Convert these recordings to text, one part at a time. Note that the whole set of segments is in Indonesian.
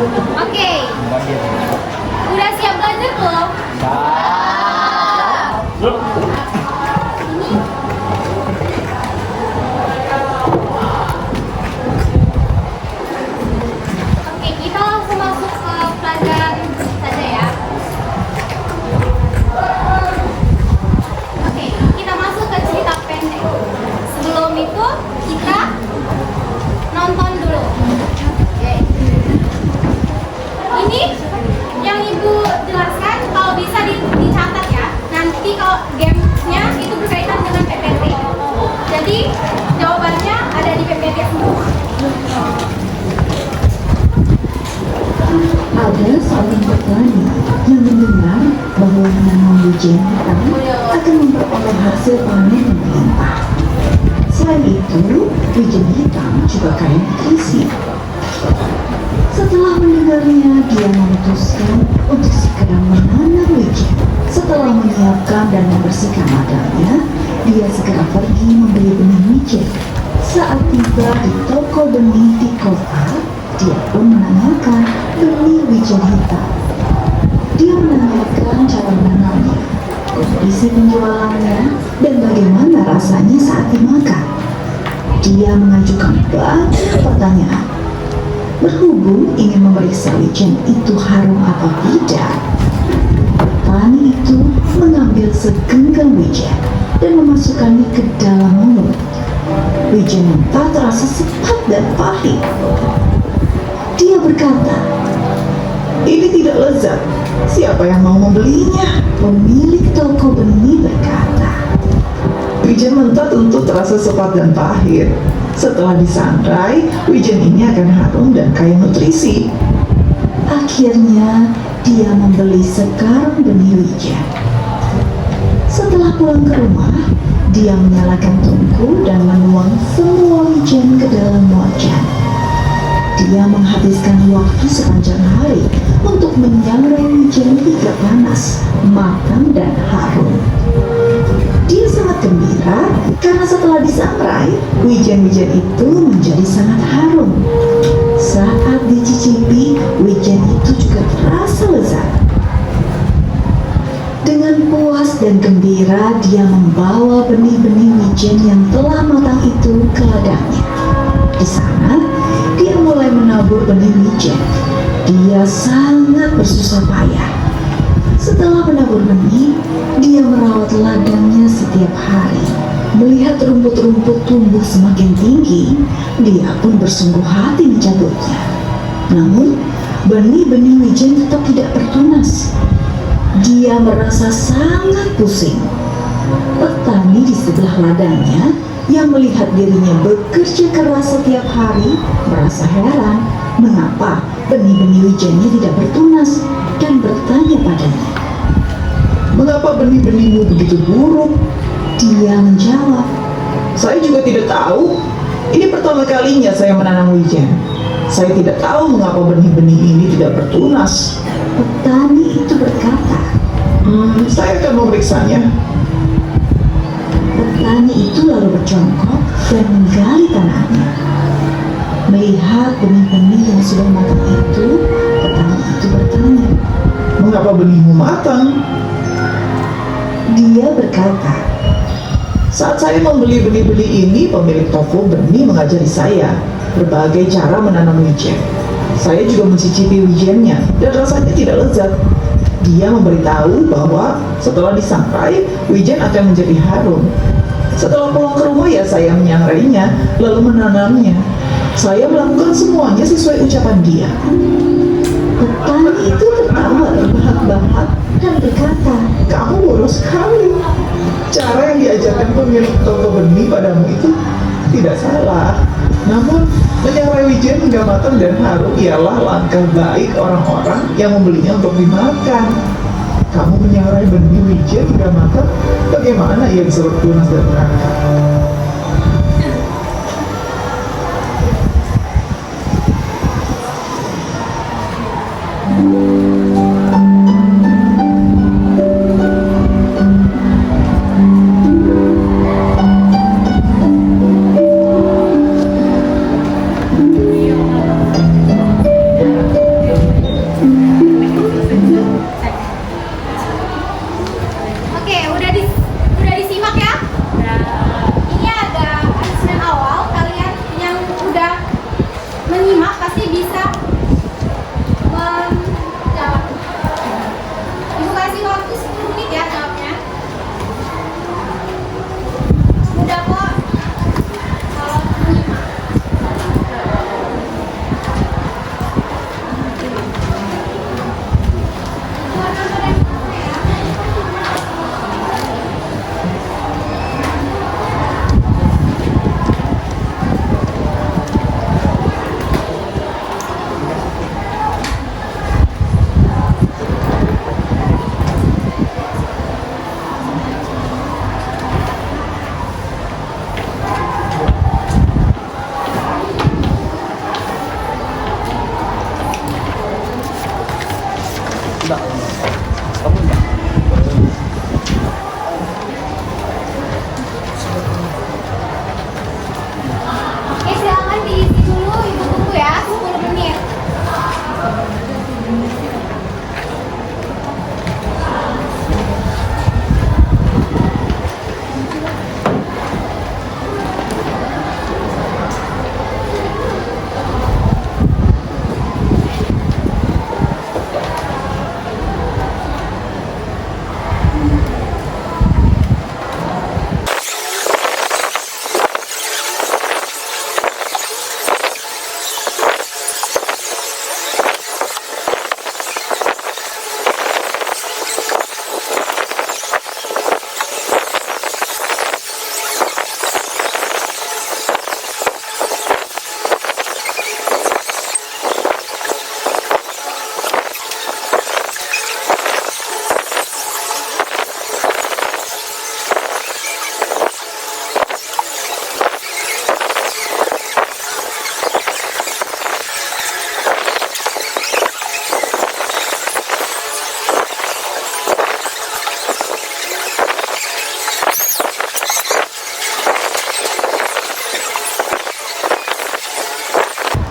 Oke. Udah siap belajar belum? Oke, kita langsung masuk ke pelajaran saja ya. Oke, kita masuk ke cerita pendek. Sebelum itu kita nonton dulu. Oke. Ini yang ibu jelaskan kalau bisa dicatat ya. Nanti kalau gamesnya itu berkaitan dengan PPT. Jadi jawabannya ada di PPT semua. Ada seorang petani yang mendengar bahwa menanam wijen hitam akan memperoleh hasil panen yang melimpah. Selain itu, wijen hitam juga kaya nutrisi. Setelah mendengarnya, dia memutuskan untuk segera menanam wijen. Setelah menyiapkan dan membersihkan ladangnya, dia segera pergi membeli benih wijen. Saat tiba di toko benih di kota, dia pun menanyakan benih wijen hitam. Dia menanyakan cara menanamnya, kondisi penjualannya, dan bagaimana rasanya saat dimakan. Dia mengajukan banyak pertanyaan. Berhubung ingin memeriksa wijen itu harum atau tidak, petani itu mengambil segenggam wijen dan memasukkannya ke dalam mulut. Wijen mentah terasa sepat dan pahit. Dia berkata, "Ini tidak lezat. Siapa yang mau membelinya?" Pemilik toko benih berkata, "Wijen mentah tentu terasa sepat dan pahit. Setelah disangrai, wijen ini akan harum dan kaya nutrisi." Akhirnya, dia membeli sekarang benih wijen. Setelah pulang ke rumah, dia menyalakan tungku dan menuang semua wijen ke dalam wajan. Dia menghabiskan waktu sepanjang hari untuk menyangrai wijen hingga panas, matang, dan harum. Dia sangat gembira karena setelah disangrai, wijen-wijen itu menjadi sangat harum. Saat dicicipi, wijen itu juga terasa lezat. Dengan puas dan gembira, dia membawa benih-benih wijen yang telah matang itu ke ladangnya. Di sana, dia mulai menabur benih wijen. Dia sangat bersusah payah. Setelah menabur benih, dia merawat ladangnya setiap hari. Melihat rumput-rumput tumbuh semakin tinggi, dia pun bersungguh hati mencabutnya. Namun, benih-benih wijen tetap tidak bertunas. Dia merasa sangat pusing. Petani di sebelah ladangnya yang melihat dirinya bekerja keras setiap hari merasa heran mengapa benih-benih wijennya tidak bertunas dan bertanya padanya, "Mengapa benih-benihmu begitu buruk?" Dia menjawab, "Saya juga tidak tahu. Ini pertama kalinya saya menanam wijen. Saya tidak tahu mengapa benih-benih ini tidak bertunas." Petani itu berkata, Saya akan memeriksanya." Petani itu lalu berjongkok dan menggali tanahnya. Melihat benih-benih yang sudah matang itu, petani itu bertanya. "Mengapa benihmu matang?" Dia berkata, "Saat saya membeli benih-benih ini, pemilik toko benih mengajari saya berbagai cara menanam wijen. Saya juga mencicipi wijennya dan rasanya tidak lezat. Dia memberitahu bahwa setelah disangrai, wijen akan menjadi harum. Setelah pulang ke rumah, ya saya menyangrainya, lalu menanamnya. Saya melakukan semuanya sesuai ucapan dia." petani itu tertawa terbahak-bahak dan berkata, "Kamu boros sekali. Cara yang diajarkan pemilik toko benih padamu itu tidak salah. Namun, menyangrai wijen hingga matang dan harum ialah langkah baik orang-orang yang membelinya untuk dimakan. Kamu menyangrai benih wijen hingga matang, bagaimana ia bisa bertunas dan berakar?" Oke, udah disimak ya? Ini ada announcement awal. Kalian yang udah menyimak pasti bisa menjawab. Ibu kasih waktu 10 menit ya jawabnya. Mudah kok kalau menyimak. Oke, silakan diisi dulu ibu buku ya, 10 menit.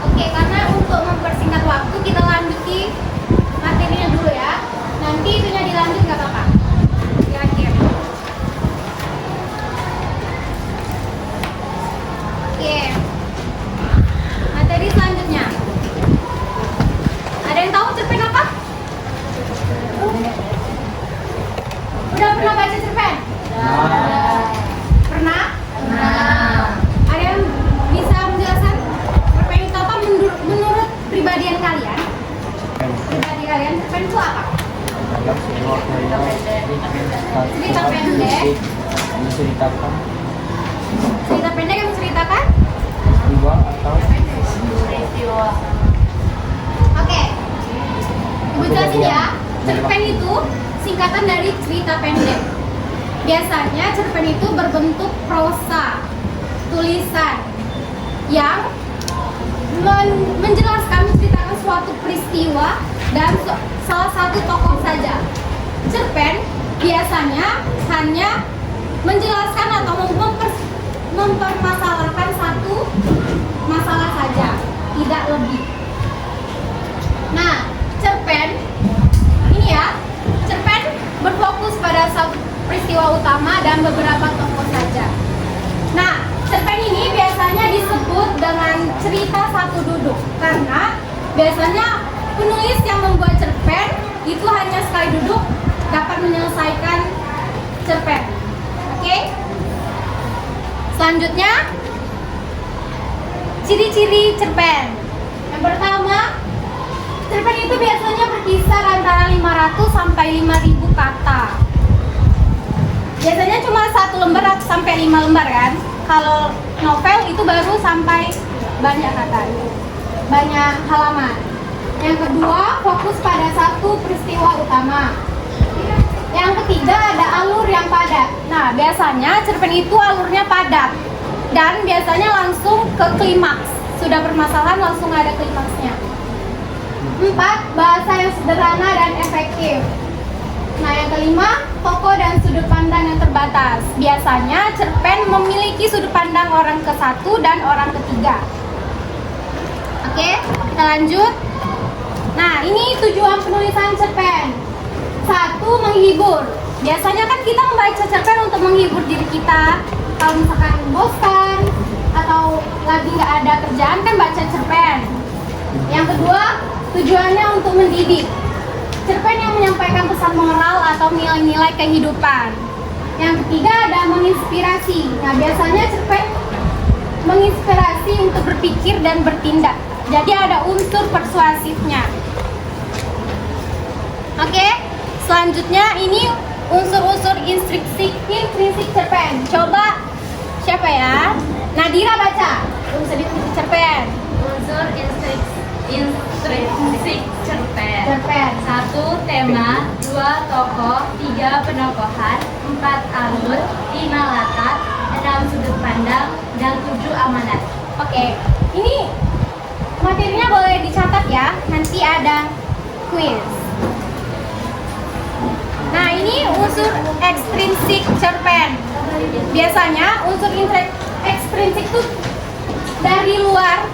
Oke, karena untuk mempersingkat waktu kita lanjuti materinya dulu ya. Nanti itunya dilanjut nggak apa-apa. Di akhir. Oke. Materi selanjutnya. Ada yang tahu cerpen apa? Udah pernah baca cerpen? Pernah? Ada yang bisa menjelaskan cerpen itu apa menurut pribadian kalian? Pribadi kalian, cerpen itu apa? Cerita pendek. Menceritakan Cerita pendek yang menceritakan? peristiwa atau Oke. Ibu jelasin ya. Cerpen itu singkatan dari cerita pendek. Biasanya cerpen itu berbentuk prosa, tulisan yang menjelaskan, menceritakan suatu peristiwa dan salah satu tokoh saja. Cerpen biasanya hanya menjelaskan atau mempermasalahkan satu masalah saja, tidak lebih. Nah, cerpen ini ya, cerpen berfokus pada satu peristiwa utama dan beberapa tokoh saja. Nah, cerpen ini biasanya disebut dengan cerita satu duduk karena biasanya penulis yang membuat cerpen itu hanya sekali duduk dapat menyelesaikan cerpen. Oke? Selanjutnya, ciri-ciri cerpen. Yang pertama, cerpen itu biasanya berkisar antara 500 sampai 5.000 kata. Biasanya cuma 1 lembar sampai 5 lembar kan. Kalau novel itu baru sampai banyak kata, banyak halaman. Yang kedua, fokus pada satu peristiwa utama. Yang ketiga, ada alur yang padat. Nah, biasanya cerpen itu alurnya padat dan biasanya langsung ke klimaks. Sudah permasalahan langsung ada klimaksnya. 4, bahasa yang sederhana dan efektif. Nah, yang kelima, tokoh dan sudut pandang yang terbatas. Biasanya cerpen memiliki sudut pandang orang ke-1 dan orang ketiga. Oke, kita lanjut. Nah, ini tujuan penulisan cerpen. Satu, menghibur. Biasanya kan kita membaca cerpen untuk menghibur diri kita. Kalau misalkan bosan atau lagi nggak ada kerjaan kan baca cerpen. Yang kedua, tujuannya untuk mendidik. Cerpen yang menyampaikan pesan moral atau nilai-nilai kehidupan. Yang ketiga ada menginspirasi. Nah, biasanya cerpen menginspirasi untuk berpikir dan bertindak. Jadi ada unsur persuasifnya. Oke, selanjutnya ini unsur-unsur intrinsik cerpen. Coba siapa ya? Nadira baca unsur intrinsik cerpen. Unsur intrinsik cerpen. Cerpen. 1. Tema, 2. Tokoh, 3. Penokohan, 4. alur, 5. latar, 6. sudut pandang, dan 7. amanat. Oke, ini materinya boleh dicatat ya. Nanti ada quiz. Nah, ini unsur ekstrinsik cerpen. Biasanya unsur ekstrinsik itu dari luar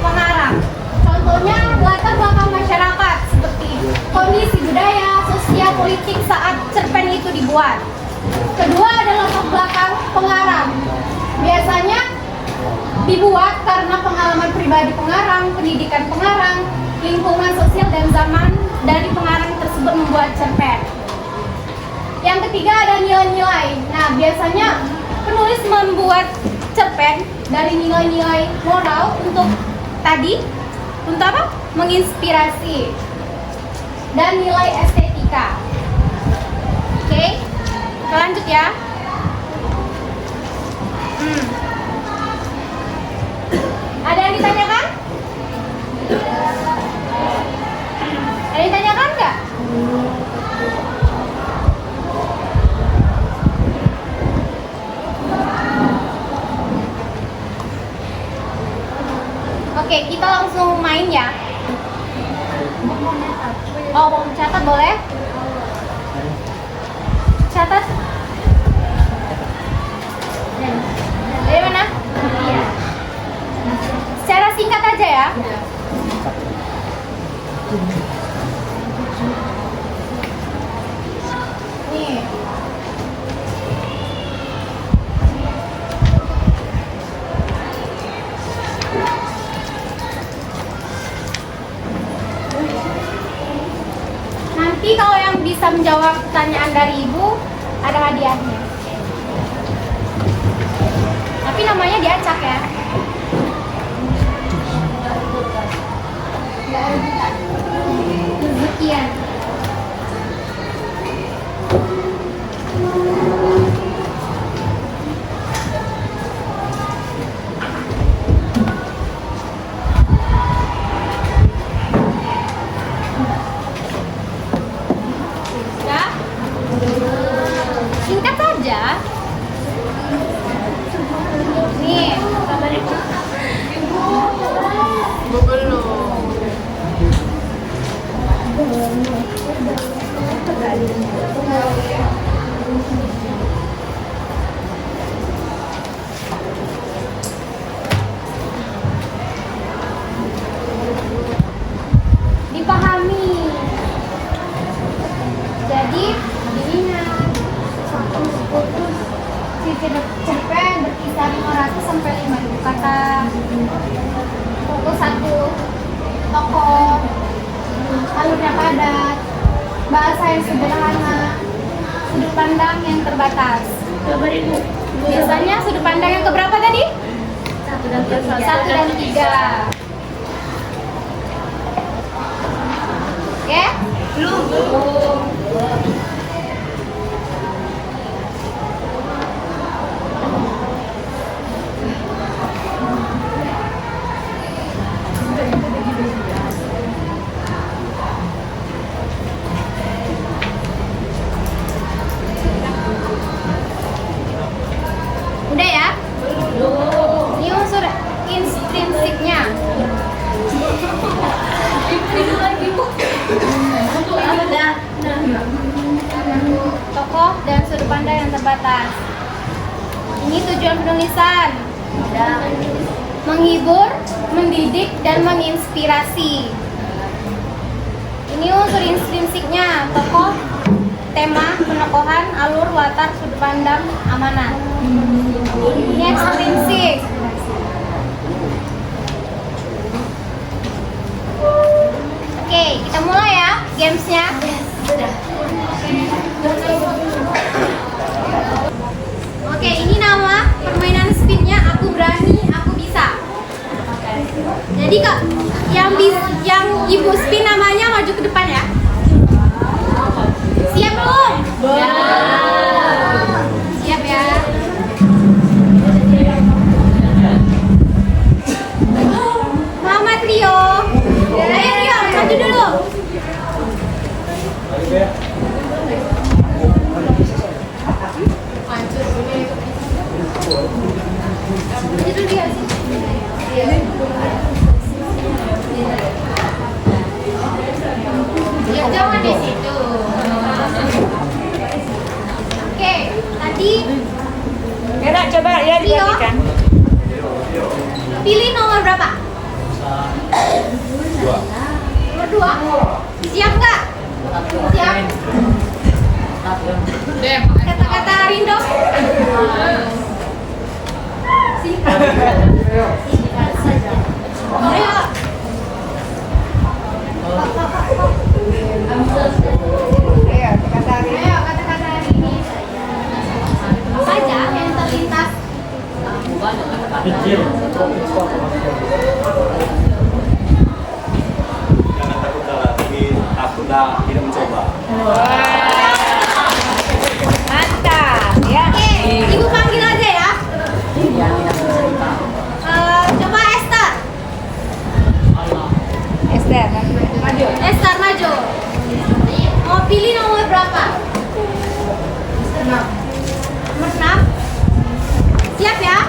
pengarang. Contohnya latar belakang masyarakat seperti kondisi budaya, sosial, politik saat cerpen itu dibuat. Kedua adalah latar belakang pengarang. Biasanya dibuat karena pengalaman pribadi pengarang, pendidikan pengarang, lingkungan sosial dan zaman dari pengarang tersebut membuat cerpen. Yang ketiga ada nilai-nilai. Nah, biasanya penulis membuat cerpen dari nilai-nilai moral untuk apa? Menginspirasi dan nilai estetika. Oke, kita lanjut ya. Ada yang ditanyakan? Ada yang ditanyakan nggak? Oke, kita langsung main ya. Oh, mau catat boleh? Catat. Dari mana? Iya. Secara singkat aja ya. Nih. Nanti kalau yang bisa menjawab pertanyaan dari ibu ada hadiahnya. Tapi namanya diacak ya. Nggak rebutan. Rezekian. Sudah? Singkat saja. Nih, kabarin ibu. Dipahami. Jadi diingat satu putus sisi cerpen berkisar 500 sampai 5.000 kata. Fokus satu tokoh, alurnya padat, bahasa yang sederhana, sudut pandang yang terbatas. Biasanya sudut pandang yang keberapa tadi? 1 dan 3. Oke? Belum. Udah ya? Ini unsur instrinsiknya. Tokoh dan sudut pandang yang terbatas. Ini tujuan penulisan. Menghibur, mendidik, dan menginspirasi. Ini unsur intrinsiknya, tokoh, tema, penokohan, alur, latar, sudut pandang, amanat. Ini ekstrinsik. Oke, kita mulai ya gamesnya. Oke, ini nama permainan spinnya Aku Berani, Aku Bisa. Jadi kak, yang ibu spin namanya maju ke depan ya. Siap belum? Siap ya. Muhammad Rio. Ayo Rio, maju dulu. Itu dia sih. Ya, jangan di situ. Oke, tadi Enak, coba ya Rio. diperhatikan. Pilih nomor berapa? 2. Nomor 2. Siap nggak? Siap. Kata-kata Rindo. Ayo. Ayo, kata-kata hari ini. Apa aja yang terlintas? Jangan takut kalah, tapi takutlah tidak mencoba. Mantap, ya. Oke, ibu panggil aja ya. Coba Esther. Esther, maju. Esther maju. Mau pilih nomor berapa? Nomor 6. Siap ya?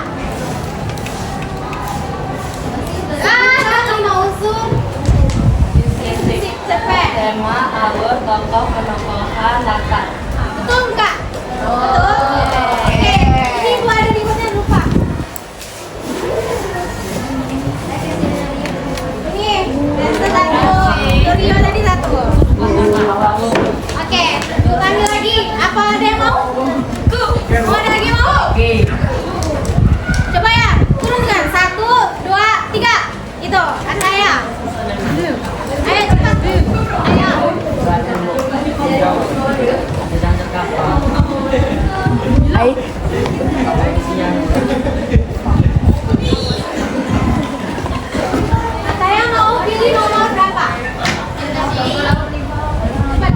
Lima unsur. Cepet. Tema, alur, tokoh, penokohan, latar. Betul nggak? Betul. Oke. Ini ibu ada ributnya lupa. Ini Esther satu. Rio tadi satu. Oke. Ibu panggil lagi. Apa ada yang mau? Mau ada lagi yang mau? Coba ya, turunkan 1, 2, 3. Itu, kan saya. Ayo cepat. Ayo. Saya mau pilih nomor berapa? Cepat.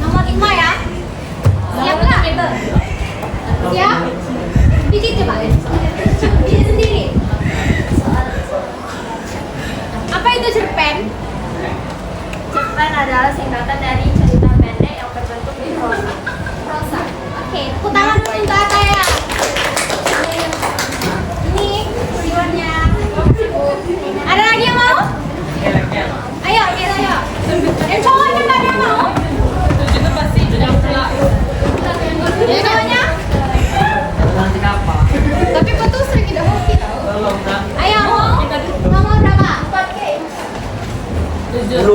Nomor 5 ya. Siap nggak? Siap? Pijit coba. Pijit sendiri. Apa itu cerpen? Cerpen adalah singkatan dari cerita pendek yang berbentuk di prosa. Prosa. Oke, tepuk tangan dulu untuk Ataya. Ini rewardnya. Ada lagi yang mau? Ayo, kita ayo. Yang cowoknya nggak ada yang mau? Yang cowoknya? Tapi kau tuh sering tidak mau kita. Ayo, mau? Nomor berapa? 7.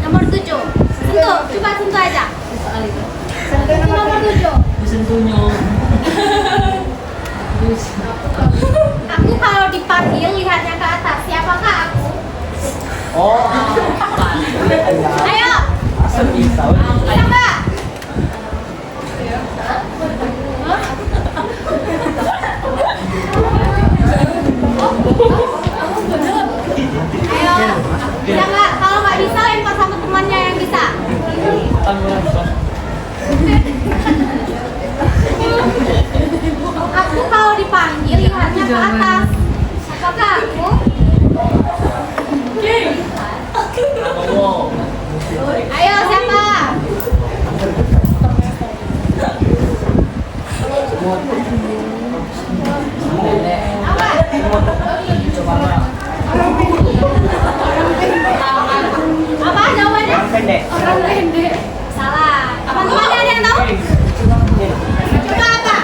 Nomor 7. Sentuh, coba sentuh aja. Sentuh nomor 7. Aku kalau dipanggil lihatnya ke atas. Siapakah aku? Oh. Ayo, siapa? Ayo, bisa nggak? Kalau nggak bisa lempar sama temannya yang bisa. Aku kalau dipanggil lihatnya ke atas. Apakah aku? Ayo siapa? Apa? Apa jawabannya? Pendek. Orang pendek. Salah. Teman-teman ada yang tahu? Coba apa?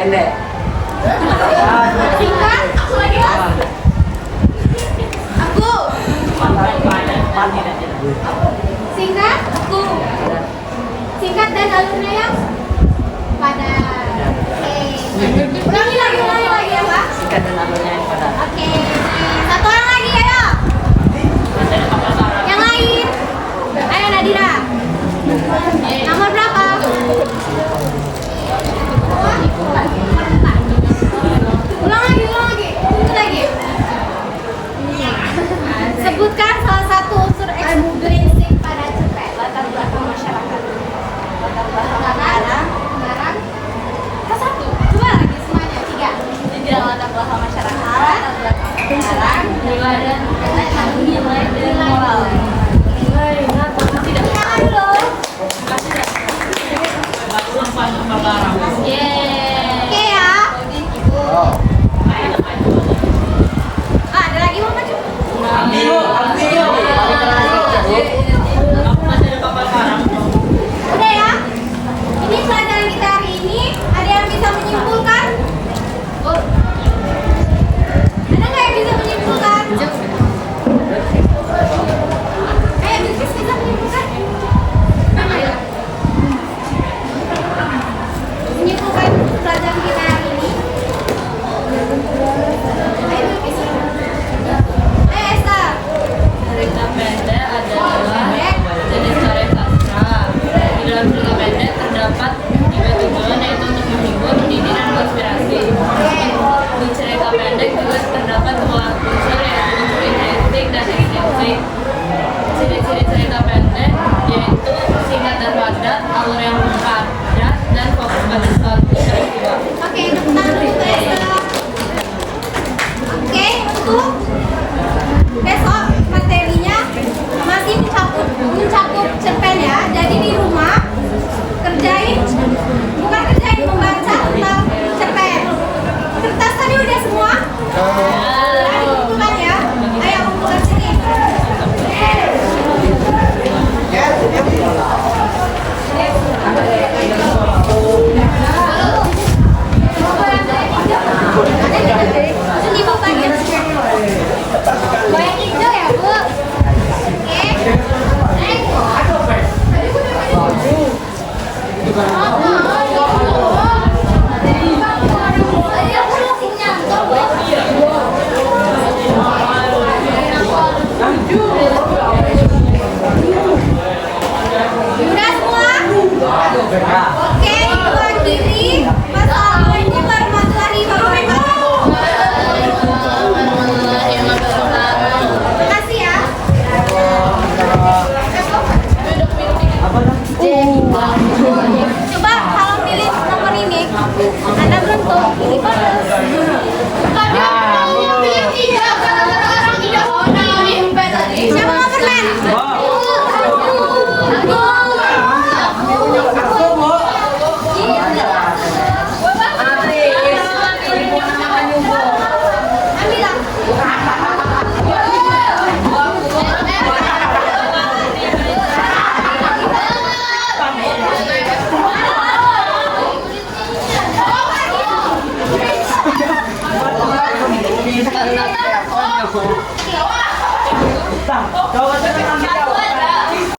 pendek. Singkat. Aku lagi mas. Aku. Singkat. Aku. Singkat dan alurnya yang padat. Oke. Ulangi lagi ya Pak. Singkat dan alurnya yang padat. Oke. Satu orang lagi ayo. Yang lain. Ayo Nadira. Nomor berapa? Ulang lagi. Itu lagi. Sebutkan salah satu unsur eksplisit pada cerpen. Latar belakang masyarakat. Latar belakang. Ke satu. Coba lagi semuanya. 3. Tidak latar belakang masyarakat. Latar belakang nilai dan nilai dan moral. Tidak. Tangan dulu. Oke ya. Ada lagi mau maju? Udah ya. Ini pelajaran kita hari ini. Ada yang bisa menyimpulkan? Ada nggak yang bisa menyimpulkan? Ayo, Bilkis bisa menyimpulkan? Ayo. Menyimpulkan pelajaran kita hari ini. Ayo, Bilkis. Ayo, Esta. Cerita pendek adalah jenis karya sastra. Di dalam cerita pendek terdapat tiga tujuan, yaitu untuk menghibur, mendidik, dan konspirasi. Di cerita pendek juga terdapat dua unsur, yaitu unsur identik dan ekstensif. Ciri-ciri cerita pendek yaitu singkat dan padat, alur yang padat, dan fokus pada suatu peristiwa. Oke, tepuk tangan dulu untuk Esta. Oke, untuk besok materinya masih mencakup cerpen ya. Jadi di rumah bukan kerjain membaca tentang cerpen. Kertas tadi udah semua? Udah dikumpulkan ya. Ayo kumpulkan sini. Langsung dibawa lagi. Bayang hijau ya Bu. Oke. Udah semua? Oke, sebelah kiri. Mas Alwin warahmatullahi wabarakatuh. Makasih ya. Coba kalau pilih nomor ini, Anda beruntung. Ini bonus. Siapa mau permen? Kau